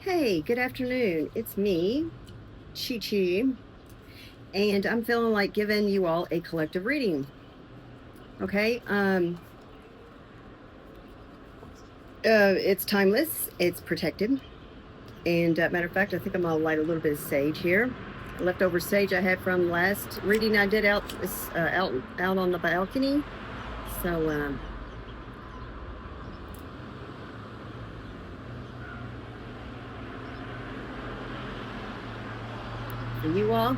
Hey, good afternoon. It's me, Chi Chi, and I'm feeling like giving you all a collective reading. Okay. It's timeless, it's protected. And matter of fact, I think I'm gonna light a little bit of sage here. Leftover sage I had from last reading I did out on the balcony. So for you all.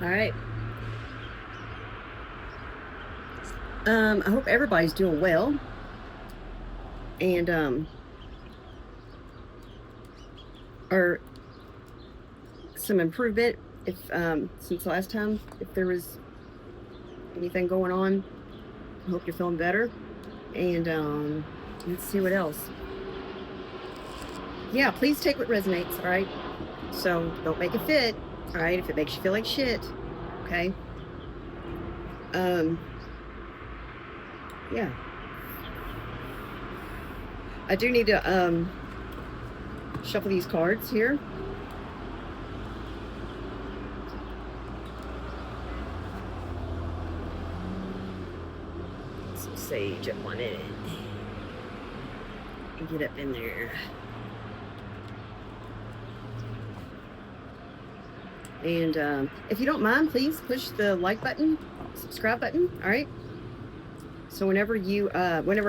All right. I hope everybody's doing well. And or some improvement if since last time, if there was anything going on. I hope you're feeling better. And let's see what else. Yeah, please take what resonates, all right? So don't make it fit, all right, if it makes you feel like shit. Okay. Yeah. I do need to shuffle these cards here. Some sage at one end. And get up in there. And if you don't mind, please push the like button, subscribe button, all right? So whenever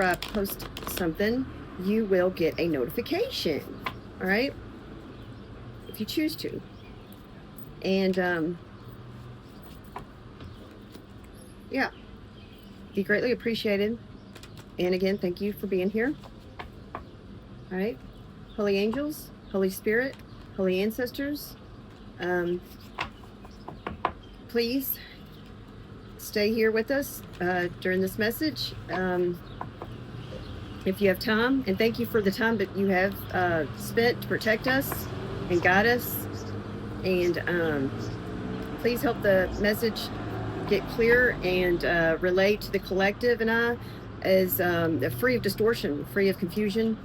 I post something, you will get a notification, all right? If you choose to. And yeah, be greatly appreciated. And again, thank you for being here. All right, holy angels, Holy Spirit, holy ancestors, please stay here with us during this message if you have time, and thank you for the time that you have spent to protect us and guide us. And please help the message get clear and relate to the collective and I as free of distortion, free of confusion,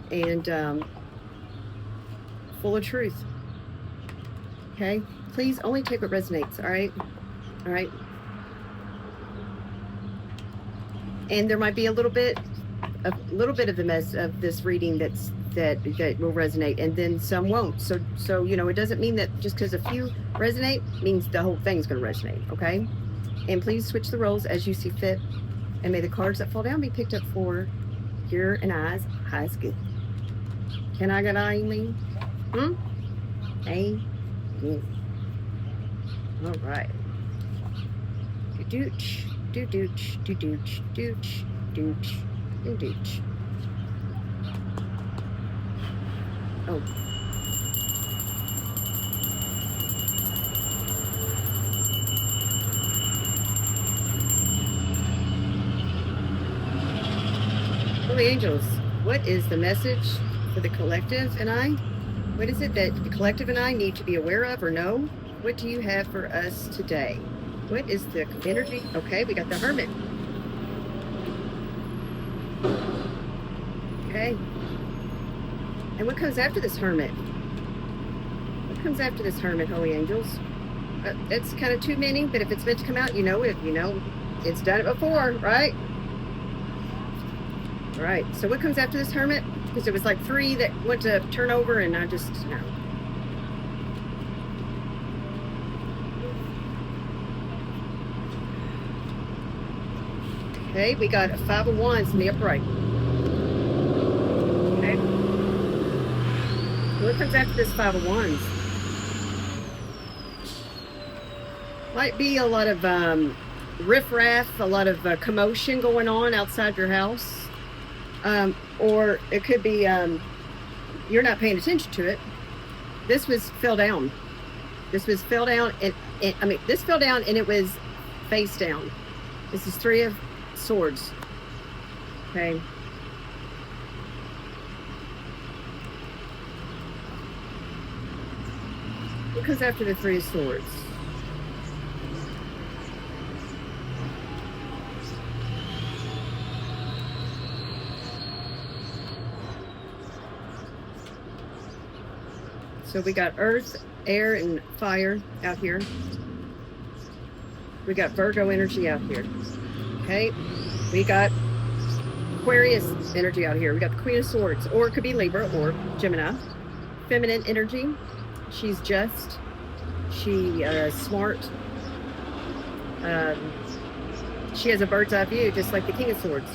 and full of truth. Okay, please only take what resonates. All right. And there might be a little bit of the mess of this reading that will resonate, and then some won't. So it doesn't mean that just because a few resonate means the whole thing's going to resonate. Okay, and please switch the roles as you see fit, and may the cards that fall down be picked up for your and I's highest good. Can I get I mean? All right. Dooch, dooch, dooch, dooch, dooch, dooch. Oh. Holy angels, what is the message for the collective and I? What is it that the collective and I need to be aware of or know? What do you have for us today? What is the energy? Okay, we got the Hermit. Okay. And what comes after this Hermit? What comes after this Hermit, holy angels? It's kind of too many, but if it's meant to come out, it's done it before, right? All right, so what comes after this Hermit? Because it was like 3 that went to turn over, and I just, no. Okay, we got a 5 of Wands in the upright. Okay. What comes after this 5 of Wands? Might be a lot of riffraff, a lot of commotion going on outside your house. Or it could be you're not paying attention to it. This fell down. This fell down, and this fell down, and it was face down. This is 3 of Swords. Okay. What comes after the 3 of Swords? So we got earth, air, and fire out here. We got Virgo energy out here. Okay. We got Aquarius energy out here. We got the Queen of Swords, or it could be Libra or Gemini. Feminine energy. She's just. She smart. She has a bird's eye view, just like the King of Swords.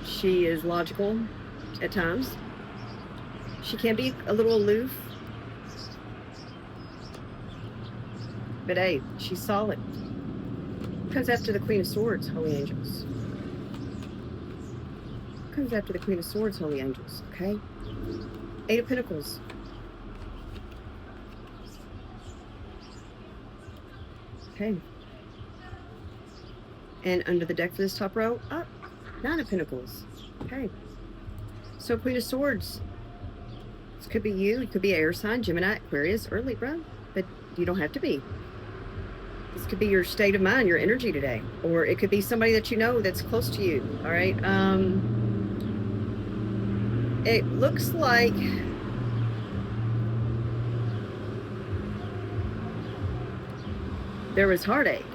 She is logical at times. She can be a little aloof. But hey, she's solid. Comes after the Queen of Swords, holy angels. Comes after the Queen of Swords, holy angels. Okay? Eight of Pentacles. Okay. And under the deck for this top row, up. Nine of Pentacles. Okay. So Queen of Swords. This could be you. It could be air sign, Gemini, Aquarius, or Libra. But you don't have to be. This could be your state of mind, your energy today. Or it could be somebody that you know that's close to you. All right. It looks like there was heartache,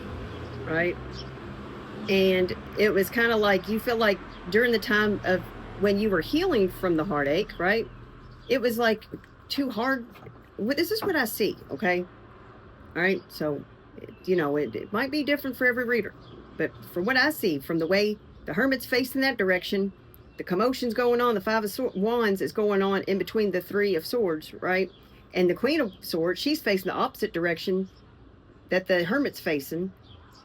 right? And it was kind of like, you feel like during the time of when you were healing from the heartache, right? It was like too hard. This is what I see, okay? All right, so, you know, it might be different for every reader. But from what I see, from the way the Hermit's facing that direction, the commotion's going on, the Five of Wands is going on in between the Three of Swords, right? And the Queen of Swords, she's facing the opposite direction that the Hermit's facing.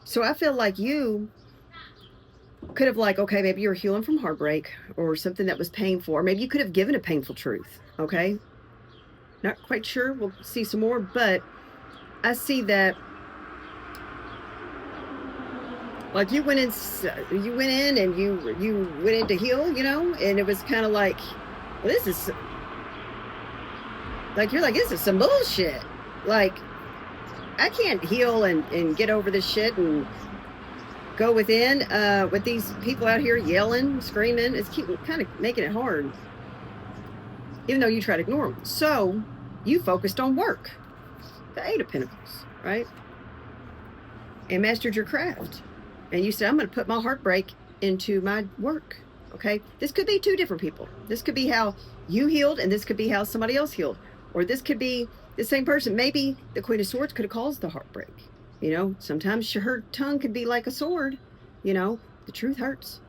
So I feel like you could have, like, okay, maybe you're healing from heartbreak or something that was painful, or maybe you could have given a painful truth, okay? Not quite sure. We'll see some more, but I see that, like, you went in and you went in to heal, you know, and it was kind of like, well, this is, like, you're like, this is some bullshit. Like, I can't heal and get over this shit and go within with these people out here yelling, screaming. It's kind of making it hard, even though you try to ignore them. So you focused on work, the Eight of Pentacles, right? And mastered your craft. And you said, I'm going to put my heartbreak into my work, okay? This could be two different people. This could be how you healed, and this could be how somebody else healed. Or this could be the same person. Maybe the Queen of Swords could have caused the heartbreak. You know, sometimes her tongue could be like a sword. You know, the truth hurts.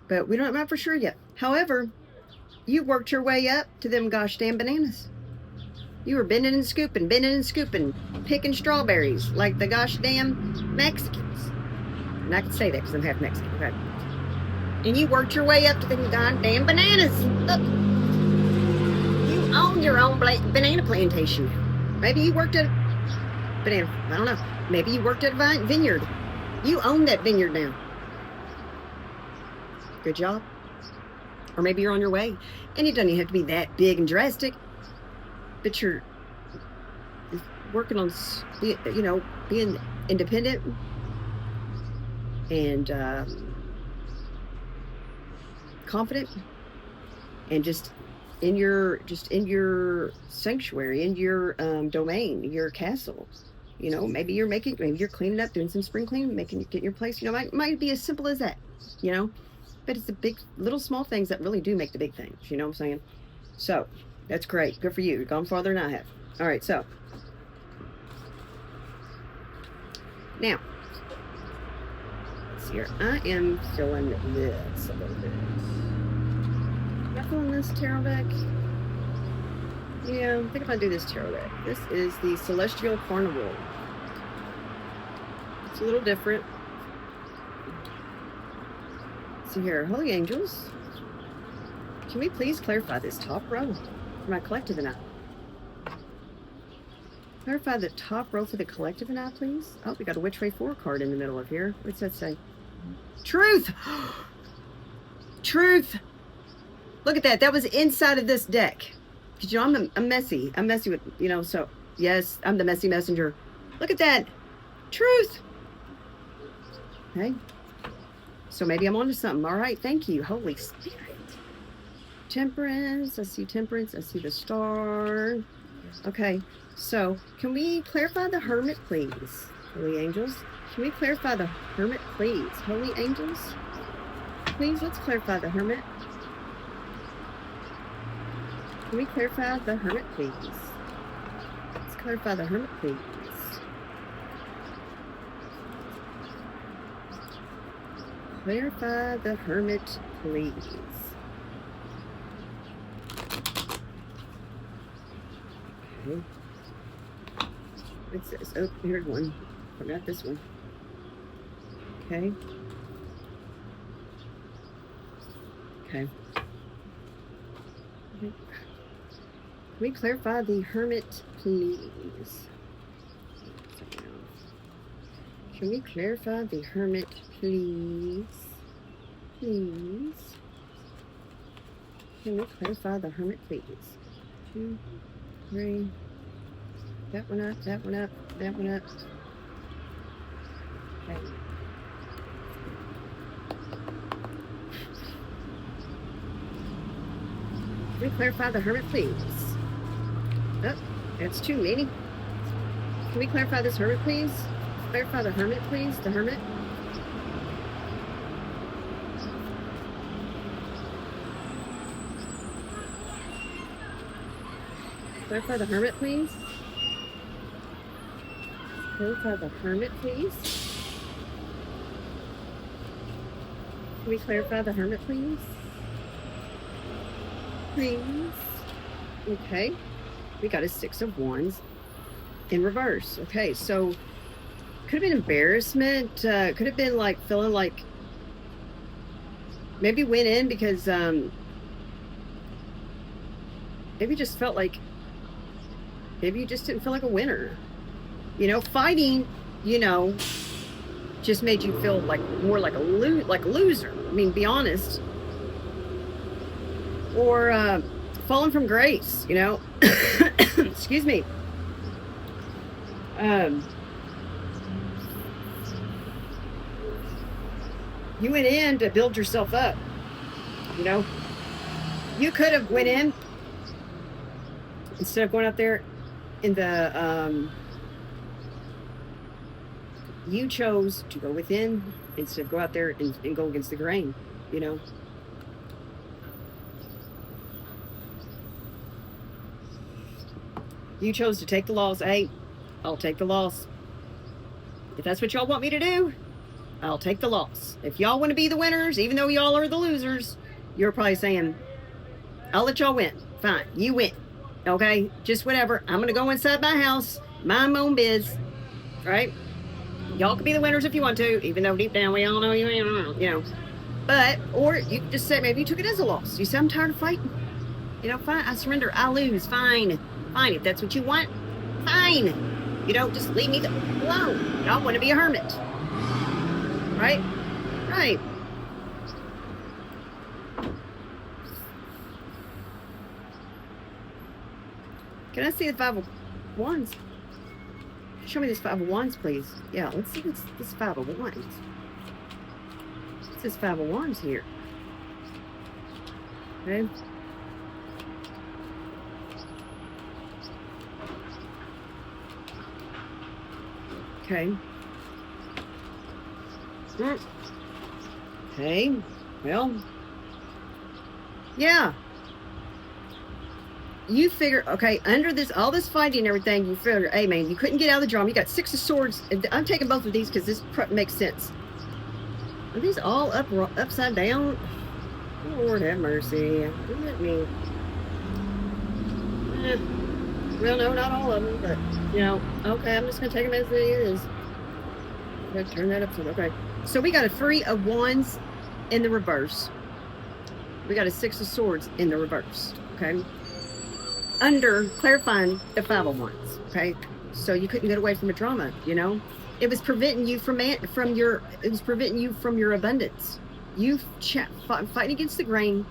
But we don't know for sure yet. However, you worked your way up to them gosh damn bananas. You were bending and scooping, picking strawberries like the gosh damn Mexicans. And I can say that because I'm half Mexican, okay? And you worked your way up to them goddamn bananas. Look. You own your own banana plantation. Maybe you worked at banana, I don't know. Maybe you worked at a vineyard. You own that vineyard now. Good job. Or maybe you're on your way. And it doesn't even have to be that big and drastic. But you're working on, you know, being independent and confident, and just in your sanctuary, in your domain, your castle. You know, maybe you're cleaning up, doing some spring cleaning, getting your place. You know, might be as simple as that. You know, but it's the big, little, small things that really do make the big things. You know what I'm saying? So that's great. Good for you. You've gone farther than I have. All right, so now let's see here. I am feeling this a little bit. Am I feeling this tarot deck? Yeah, I think if I do this tarot deck. This is the Celestial Carnival. It's a little different. Let's see here. Holy Angels, can we please clarify this top row for my collective and I? Clarify the top row for the collective and I, please. Oh, we got a Which Way 4 card in the middle of here. What's that say? Truth! Truth! Look at that. That was inside of this deck. Because, you know, I'm messy. I'm messy with, you know, so, yes, I'm the messy messenger. Look at that. Truth! Okay. So maybe I'm onto something. All right. Thank you, Holy Spirit. temperance. I see temperance. I see the star. Okay, so can we clarify the hermit, please? Holy angels. Can we clarify the hermit, please? Holy angels. Please, let's clarify the hermit. Can we clarify the hermit, please? Let's clarify the hermit, please. Clarify the hermit, please. Okay. What's this? Oh, here's one. Forgot this one. Okay. Okay. Can we clarify the hermit, please? Can we clarify the hermit, please? Please. Can we clarify the hermit, please? 2, 3. That one up, that one up, that one up. Okay. Can we clarify the hermit, please? Oh, that's too many. Can we clarify this hermit, please? Clarify the hermit, please. The hermit. Clarify the hermit, please. Clarify the hermit, please. Can we clarify the hermit, please? Please. Okay. We got a 6 of Wands in reverse. Okay, so could have been embarrassment. Could have been like feeling like maybe went in because maybe just felt like maybe you just didn't feel like a winner. You know, fighting, you know, just made you feel like more like a loser. I mean, be honest. Or falling from grace, you know. Excuse me. You went in to build yourself up, you know. You could have went in instead of going out there in the you chose to go within instead of go out there and go against the grain, you know. You chose to take the loss. Hey, I'll take the loss. If that's what y'all want me to do, I'll take the loss. If y'all want to be the winners, even though y'all are the losers, you're probably saying, I'll let y'all win. Fine, you win. Okay, just whatever. I'm going to go inside my house, mind my own biz, right? Y'all can be the winners if you want to, even though deep down we all know you ain't, you know. But, or you can just say, maybe you took it as a loss. You say, I'm tired of fighting. You know, fine, I surrender, I lose, fine. Fine, if that's what you want, fine. You don't just leave me alone. Y'all want to be a hermit. Right? Right. Can I see the 5 of Wands? Show me this 5 of Wands, please. Yeah, let's see this 5 of Wands. What's this 5 of Wands here? Okay. Okay. Okay. Well. Yeah. You figure, okay, under this, all this fighting and everything, you figure, hey, man, you couldn't get out of the drama. You got 6 of Swords. I'm taking both of these because this makes sense. Are these all upside down? Lord have mercy. Let me. Well, no, not all of them, but, you know, okay, I'm just going to take them as it is. I'm going to turn that upside. Okay. So we got a 3 of Wands in the reverse. We got a 6 of Swords in the reverse. Okay. Under clarifying the 5 of Wands. Okay. So you couldn't get away from the drama, you know. It was preventing you from your abundance. You fighting against the grain,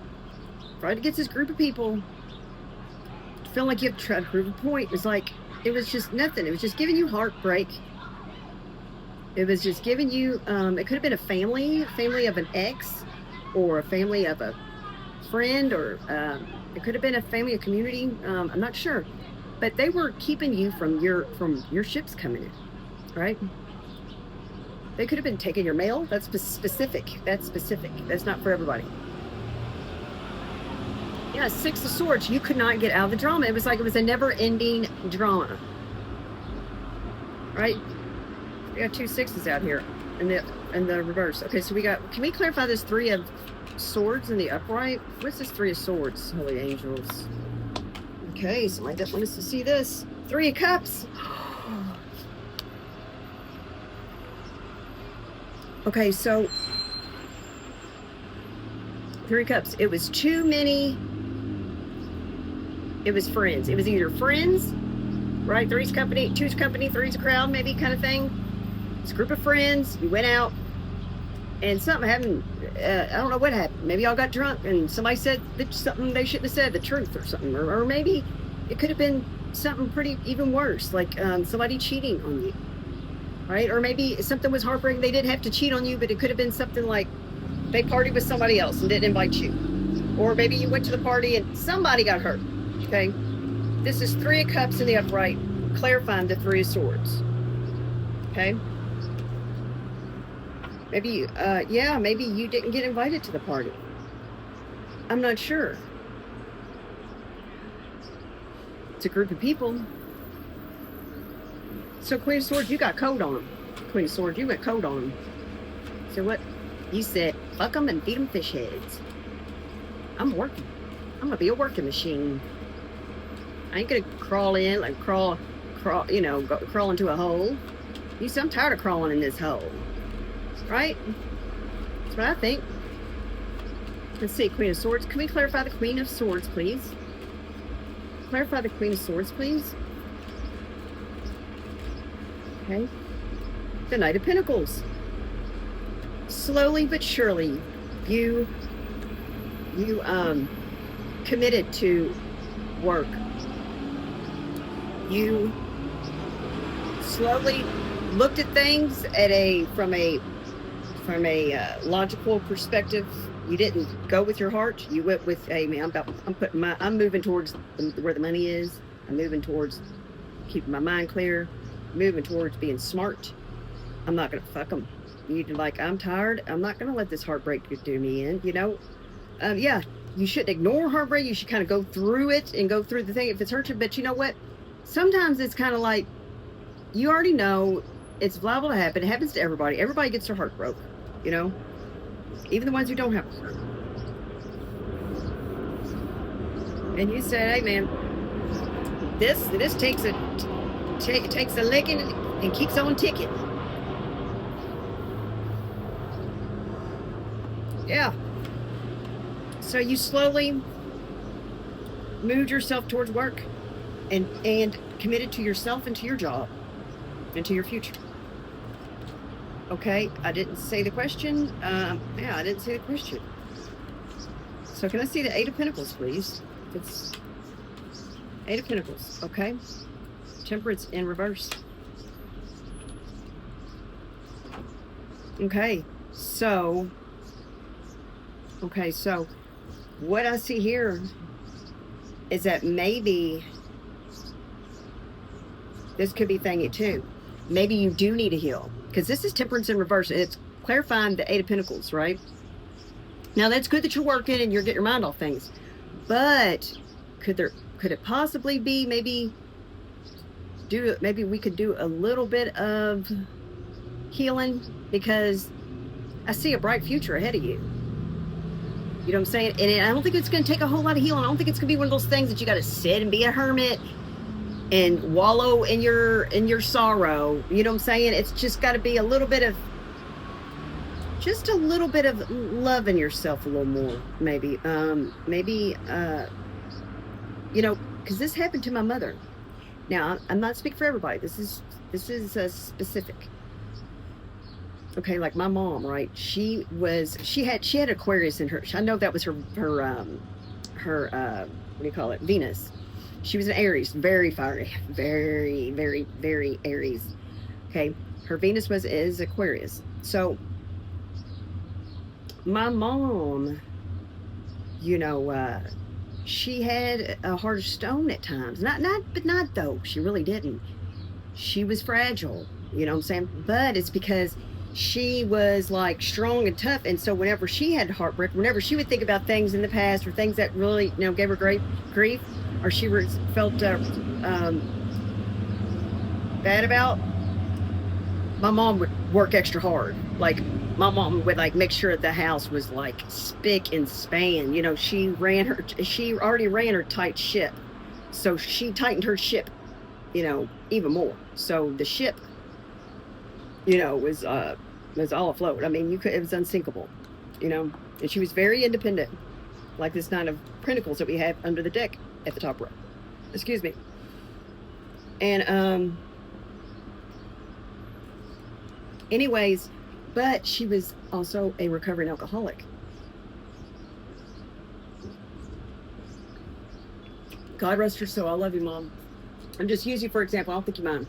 fighting against this group of people, feeling like you have to try to prove a point. It was just nothing. It was just giving you heartbreak. It was just giving you, it could have been a family of an ex, or a family of a friend, or it could have been a family, a community. I'm not sure, but they were keeping you from your ships coming in, right? They could have been taking your mail. That's specific. That's specific. That's not for everybody. Yeah, Six of Swords. You could not get out of the drama. It was like it was a never-ending drama, right? We got 2 6s out here in the reverse. Okay, so we got. Can we clarify this 3 of Swords in the upright? What's this 3 of Swords? Holy angels. Okay, somebody that wants to see this. 3 of Cups. Okay, so 3 Cups. It was too many. It was friends. It was either friends, right? 3's company, 2's company, 3's a crowd, maybe, kind of thing. It's a group of friends. You went out, and something happened. I don't know what happened. Maybe y'all got drunk, and somebody said something they shouldn't have said, the truth or something. Or maybe it could have been something pretty even worse, like somebody cheating on you, right? Or maybe something was heartbreaking. They didn't have to cheat on you, but it could have been something like they partied with somebody else and didn't invite you. Or maybe you went to the party and somebody got hurt. Okay, this is 3 of Cups in the upright, clarifying the 3 of Swords. Okay, maybe, yeah, maybe you didn't get invited to the party. I'm not sure. It's a group of people. So Queen of Swords, you got cold on them. Queen of Swords, you went cold on them. So what? You said, fuck them and feed them fish heads. I'm working. I'm gonna be a working machine. I ain't gonna crawl in, like crawl, you know, crawl into a hole. You see, I'm tired of crawling in this hole. Right? That's what I think. Let's see, Queen of Swords. Can we clarify the Queen of Swords, please? Clarify the Queen of Swords, please. Okay. The Knight of Pentacles. Slowly but surely, you committed to work. You slowly looked at things from a logical perspective. You didn't go with your heart. You went with, hey man, I'm moving towards where the money is. I'm moving towards keeping my mind clear. Moving towards being smart. I'm not gonna fuck them. I'm tired. I'm not gonna let this heartbreak do me in. You know, yeah. You shouldn't ignore heartbreak. You should kind of go through it and go through the thing if it's hurt you. But you know what? Sometimes it's kind of like you already know it's liable to happen. It happens to everybody. Everybody gets their heart broke. You know, even the ones who don't have a heart. And you said, "Hey, man, this takes a licking and keeps on ticking." Yeah. So you slowly moved yourself towards work and committed to yourself and to your job and to your future. Okay, I didn't say the question. Yeah, I didn't say the question. So can I see the 8 of Pentacles, please? It's 8 of Pentacles, okay? Temperance in reverse. Okay, so what I see here is that maybe this could be thingy too. Maybe you do need to heal, because this is Temperance in reverse. It's clarifying the 8 of Pentacles, right? Now that's good that you're working and you're getting your mind off things, but could it possibly be maybe we could do a little bit of healing, because I see a bright future ahead of you. You know what I'm saying? And I don't think it's going to take a whole lot of healing. I don't think it's going to be one of those things that you got to sit and be a hermit and wallow in your sorrow. You know what I'm saying? It's just got to be a little bit of loving yourself a little more, maybe. You know, because this happened to my mother. Now, I'm not speaking for everybody. This is specific. Okay, like my mom, right? She had Aquarius in her. I know that was her what do you call it? Venus. She was an Aries, very fiery, very, very, very Aries. Okay, her Venus is Aquarius. So my mom you know, she had a heart of stone at times. But not though. She really didn't. She was fragile, you know what I'm saying? But it's because she was like strong and tough. And so whenever she had heartbreak, whenever she would think about things in the past or things that really, gave her great grief, or she felt bad about, my mom would work extra hard. Like, my mom would like make sure the house was like spick and span. She already ran her tight ship. So she tightened her ship, even more. So the ship, was all afloat. I mean, it was unsinkable, and she was very independent, like this 9 of Pentacles that we have under the deck at the top row. Excuse me. And anyways, but she was also a recovering alcoholic. God rest her soul. I love you, Mom. I'm just using you for example. I don't think you mind.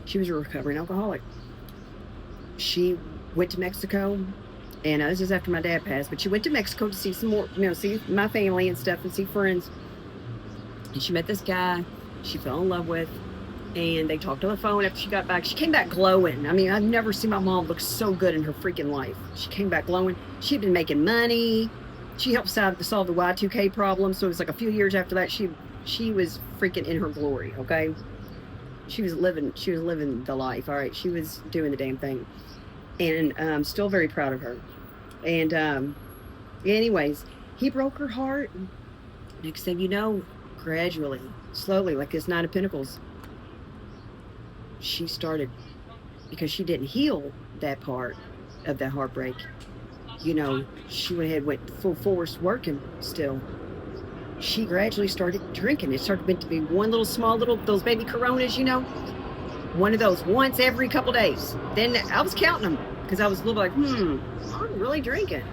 She was a recovering alcoholic. She went to Mexico, and this is after my dad passed, but she went to Mexico to see some more, see my family and stuff and see friends. And she met this guy she fell in love with, and they talked on the phone after she got back. She came back glowing. I mean, I've never seen my mom look so good in her freaking life. She came back glowing. She'd been making money. She helped solve the Y2K problem, so it was like a few years after that, she was freaking in her glory, okay? She was living the life, all right? She was doing the damn thing. And I'm still very proud of her. And anyways, he broke her heart. Next thing you know, gradually, slowly, like this 9 of Pentacles, she started, because she didn't heal that part of that heartbreak, she went ahead, went full force working still. She gradually started drinking. It started to be one little small those baby Coronas, one of those once every couple days. Then I was counting them because I was a little like, I'm really drinking.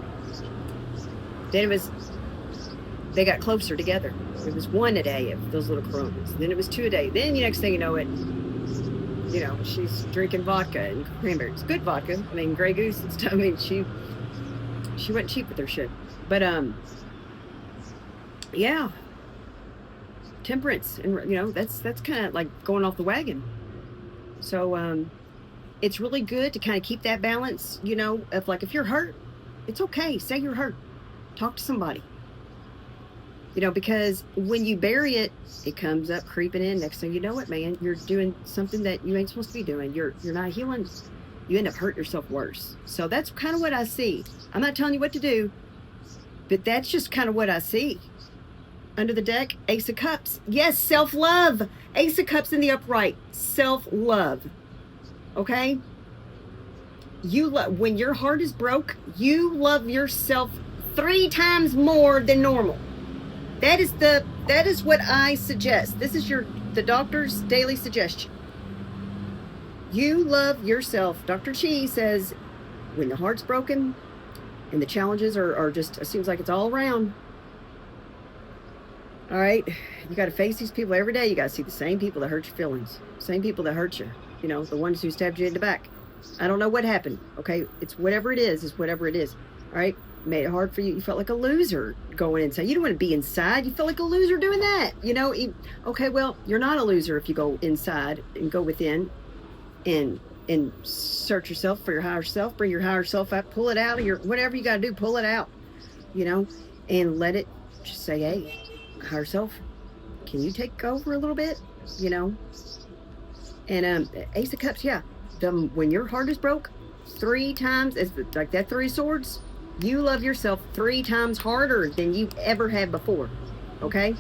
Then they got closer together. It was 1 a day of those little Coronas. Then it was 2 a day. Then the next thing you know it, she's drinking vodka and cranberries. Good vodka. I mean, Grey Goose and stuff. I mean, she went cheap with her shit. But yeah, temperance, and that's kind of like going off the wagon. So it's really good to kind of keep that balance, of like, if you're hurt, it's okay, say you're hurt, talk to somebody, because when you bury it, it comes up creeping in. Next thing you know it, man, you're doing something that you ain't supposed to be doing. You're not healing. You end up hurting yourself worse. So that's kind of what I see. I'm not telling you what to do, but that's just kind of what I see. Under the deck, Ace of Cups. Yes, self-love. Ace of Cups in the upright. Self-love. Okay? When your heart is broke, you love yourself 3 times more than normal. That is what I suggest. This is the doctor's daily suggestion. You love yourself. Dr. Chi says, when the heart's broken and the challenges are just, it seems like it's all around. All right, you got to face these people every day. You got to see the same people that hurt your feelings, same people that hurt you, the ones who stabbed you in the back. I don't know what happened, okay? It's whatever it is whatever it is, all right? Made it hard for you. You felt like a loser going inside. You don't want to be inside. You felt like a loser doing that, Okay, well, you're not a loser if you go inside and go within and search yourself for your higher self, bring your higher self out, pull it out of whatever you got to do, pull it out, and let it just say, hey, higher self, can you take over a little bit, and Ace of Cups, yeah, when your heart is broke 3 times, it's like that 3 swords, you love yourself 3 times harder than you ever have before. Okay,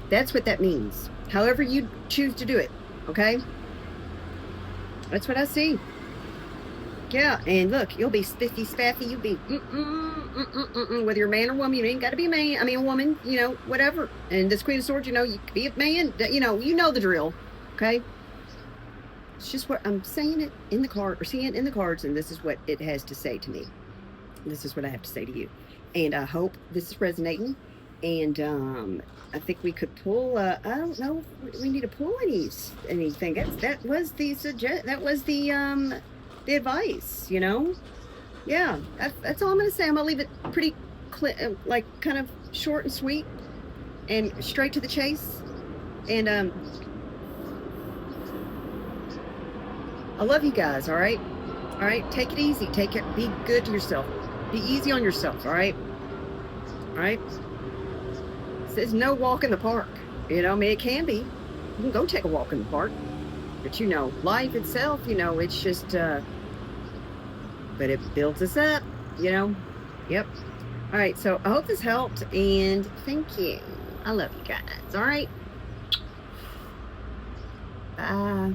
that's what that means, however you choose to do it. Okay, that's what I see. Yeah, and look, you'll be spiffy, spaffy. You'll be whether you're a man or woman. You ain't got to be a man. I mean, a woman. Whatever. And this Queen of Swords, you could be a man. You know the drill. Okay. It's just what I'm saying it in the card, or seeing it in the cards, and this is what it has to say to me. This is what I have to say to you, and I hope this is resonating. And I think we could pull. I don't know if we need to pull anything. That was the advice, Yeah, that's all I'm going to say. I'm going to leave it pretty like kind of short and sweet and straight to the chase. And I love you guys. All right. All right. Take it easy. Take it. Be good to yourself. Be easy on yourself. All right. All right. It says no walk in the park. You know, I mean, it can be. You can go take a walk in the park. But, you know, life itself, you know, it's just, but it builds us up, you know. Yep. All right. So I hope this helped. And thank you. I love you guys. All right. Bye.